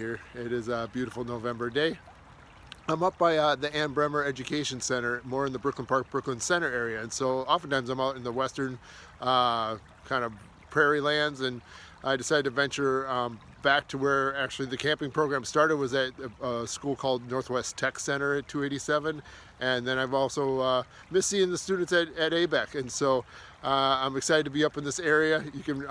Here it is a beautiful November day. I'm up by the Ann Bremmer Education Center, more in the Brooklyn Park, Brooklyn Center area, and so oftentimes I'm out in the western kind of prairie lands, and I decided to venture back to where actually the camping program started, was at a school called Northwest Tech Center at 287, and then I've also missed seeing the students at ABEC, and so I'm excited to be up in this area. You can,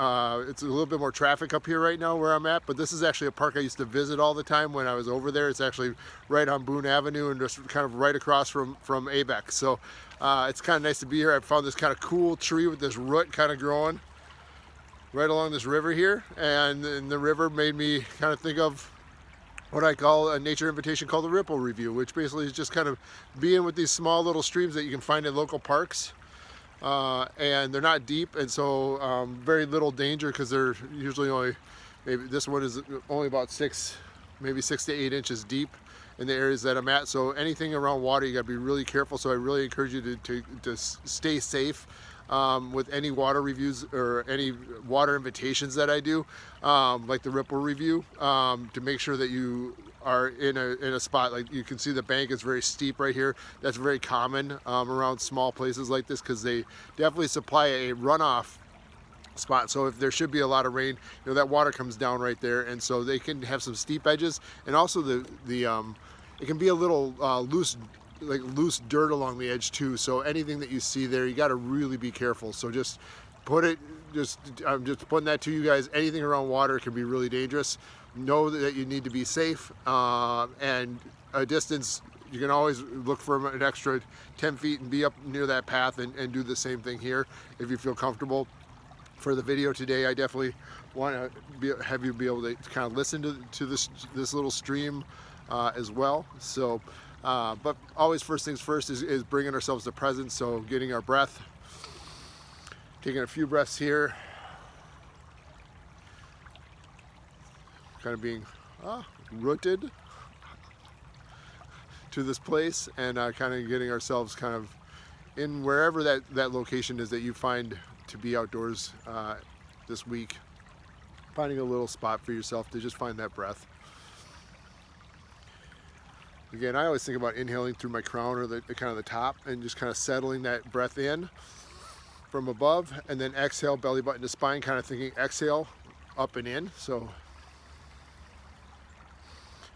it's a little bit more traffic up here right now where I'm at, but this is actually a park I used to visit all the time when I was over there. It's actually right on Boone Avenue and just kind of right across from ABEC. So it's kind of nice to be here. I found this kind of cool tree with this root kind of growing right along this river here, and the river made me kind of think of what I call a nature invitation called the Ripple Review, which basically is just kind of being with these small little streams that you can find in local parks. And they're not deep, and so very little danger, because they're usually only, maybe this one is only about maybe 6 to 8 inches deep in the areas that I'm at. So anything around water, you got to be really careful. So I really encourage you to stay safe with any water reviews or any water invitations that I do, like the Ripple Review, to make sure that you are in a spot. Like you can see the bank is very steep right here. That's very common around small places like this, because they definitely supply a runoff spot. So if there should be a lot of rain, you know, that water comes down right there, and so they can have some steep edges, and also it can be a little loose dirt along the edge too. So anything that you see there, you got to really be careful. So I'm just putting that to you guys. Anything around water can be really dangerous. Know that you need to be safe, and a distance, you can always look for an extra 10 feet and be up near that path, and do the same thing here if you feel comfortable. For the video today, I definitely want to have you be able to kind of listen to this little stream as well. So but always first things first is bringing ourselves to present. So getting our breath, taking a few breaths here, kind of being rooted to this place, and kind of getting ourselves kind of in wherever that location is that you find to be outdoors this week. Finding a little spot for yourself to just find that breath. Again, I always think about inhaling through my crown, or the kind of the top, and just kind of settling that breath in from above, and then exhale, belly button to spine, kind of thinking exhale up and in. So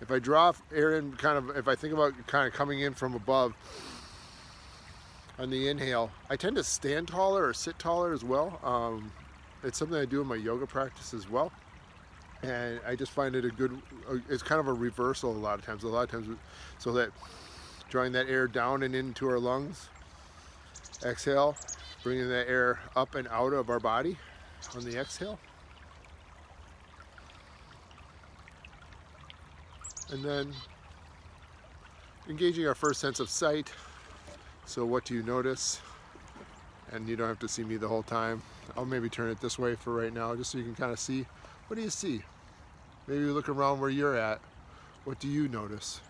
if I draw air in, if I think about kind of coming in from above on the inhale, I tend to stand taller or sit taller as well. It's something I do in my yoga practice as well, and I just find it it's kind of a reversal a lot of times, so that drawing that air down and into our lungs, exhale, bringing that air up and out of our body on the exhale. And then engaging our first sense of sight. So what do you notice? And you don't have to see me the whole time. I'll maybe turn it this way for right now, just so you can kind of see. What do you see? Maybe you look around where you're at. What do you notice?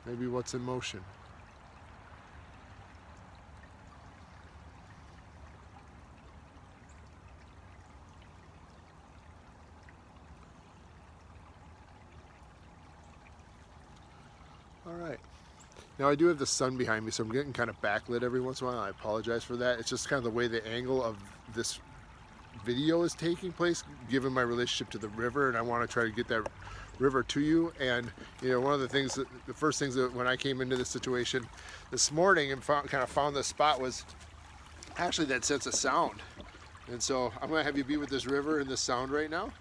Maybe what's in motion? All right. Now I do have the sun behind me, so I'm getting kind of backlit every once in a while. I apologize for that. It's just kind of the way the angle of this video is taking place, given my relationship to the river, and I want to try to get that river to you. And you know, one of the first things that when I came into this situation this morning and found this spot was actually that sense of sound. And so I'm going to have you be with this river and this sound right now,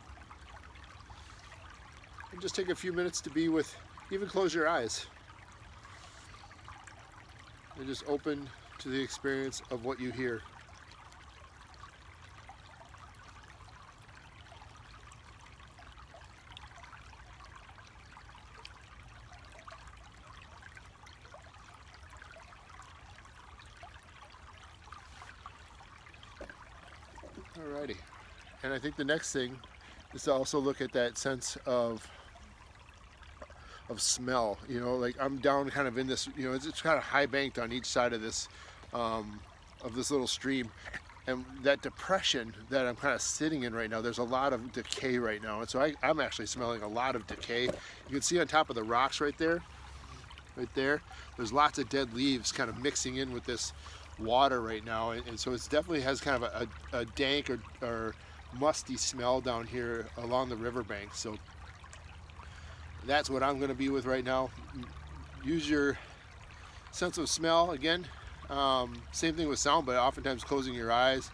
and just take a few minutes to be with. Even close your eyes and just open to the experience of what you hear. Alrighty. And I think the next thing is to also look at that sense of smell. You know, like I'm down kind of in this, you know, it's kind of high banked on each side of this little stream, And that depression that I'm kind of sitting in right now, there's a lot of decay right now. And so I'm actually smelling a lot of decay. You can see on top of the rocks right there, there's lots of dead leaves kind of mixing in with this water right now. And so it definitely has kind of a dank or musty smell down here along the riverbank. So that's what I'm gonna be with right now. Use your sense of smell again. Same thing with sound, but oftentimes closing your eyes,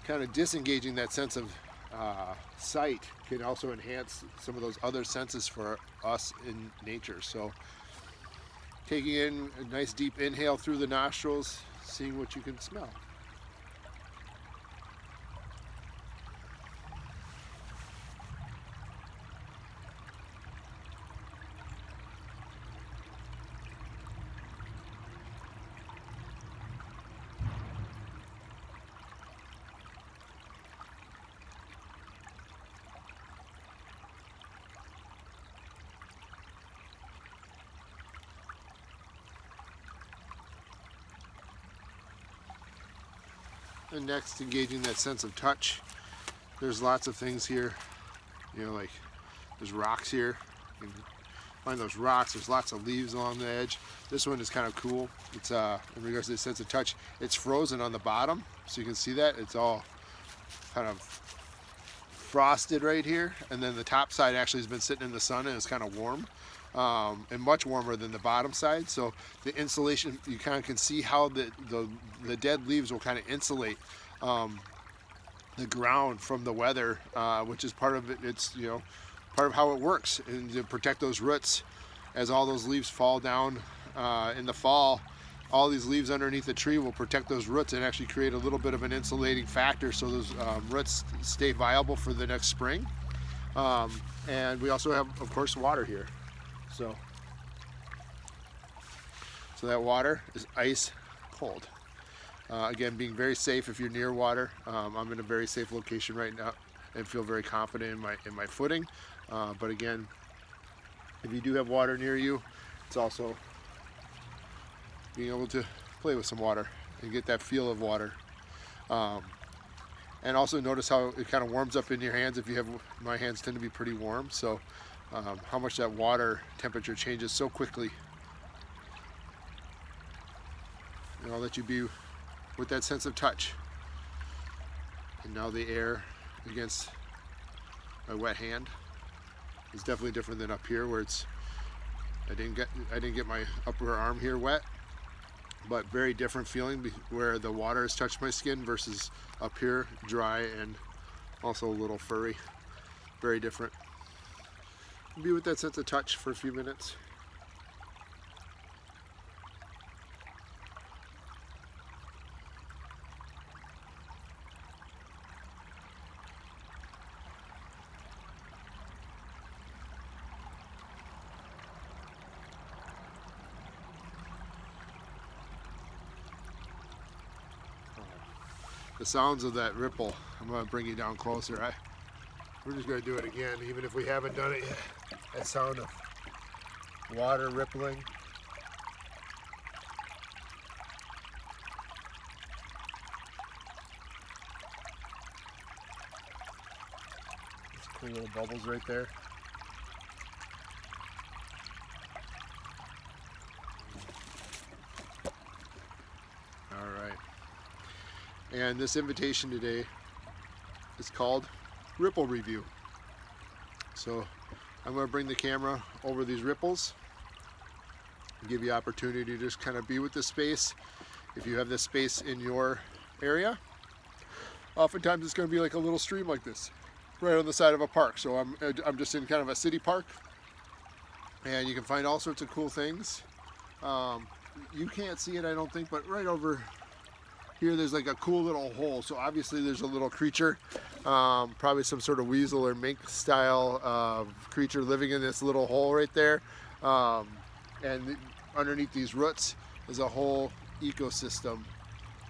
kind of disengaging that sense of sight can also enhance some of those other senses for us in nature. So taking in a nice deep inhale through the nostrils, seeing what you can smell. And next, engaging that sense of touch. There's lots of things here, you know, like there's rocks here. You can find those rocks. There's lots of leaves along the edge. This one is kind of cool. It's in regards to the sense of touch, it's frozen on the bottom, so you can see that it's all kind of frosted right here, and then the top side actually has been sitting in the sun and it's kind of warm. And much warmer than the bottom side. So the insulation, you kind of can see how the dead leaves will kind of insulate the ground from the weather, which is part of it. It's, you know, part of how it works, and to protect those roots as all those leaves fall down in the fall. All these leaves underneath the tree will protect those roots and actually create a little bit of an insulating factor, so those roots stay viable for the next spring. And we also have, of course, water here. So that water is ice cold. Again, being very safe if you're near water. I'm in a very safe location right now and feel very confident in my footing. But again, if you do have water near you, it's also being able to play with some water and get that feel of water. And also notice how it kind of warms up in your hands. If you have, my hands tend to be pretty warm, so how much that water temperature changes so quickly. And I'll let you be with that sense of touch. And now the air against my wet hand is definitely different than up here, where it's I didn't get my upper arm here wet, but very different feeling where the water has touched my skin versus up here dry and also a little furry. Very different. Be with that sense of touch for a few minutes. The sounds of that ripple, I'm going to bring you down closer. We're just going to do it again, even if we haven't done it yet. That sound of water rippling. These cool little bubbles right there. All right. And this invitation today is called Ripple Review. So I'm going to bring the camera over these ripples and give you opportunity to just kind of be with the space. If you have this space in your area, oftentimes it's going to be like a little stream like this, right on the side of a park. So I'm just in kind of a city park, and you can find all sorts of cool things. You can't see it, I don't think, but right over here there's like a cool little hole. So obviously there's a little creature, probably some sort of weasel or mink style creature living in this little hole right there. And underneath these roots is a whole ecosystem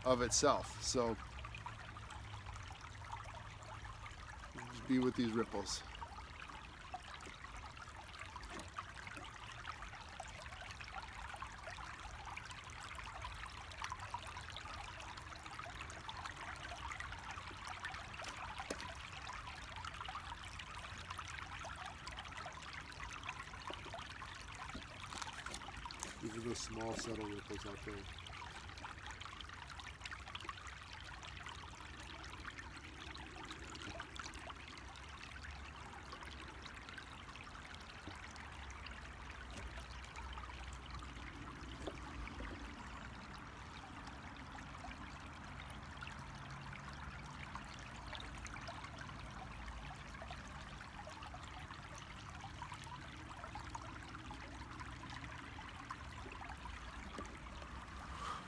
of itself. So just be with these ripples. those small subtle ripples out there.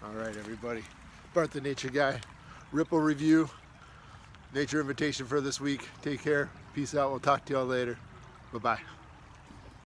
All right, everybody. Bart the Nature Guy. Ripple review. Nature invitation for this week. Take care. Peace out. We'll talk to y'all later. Bye-bye.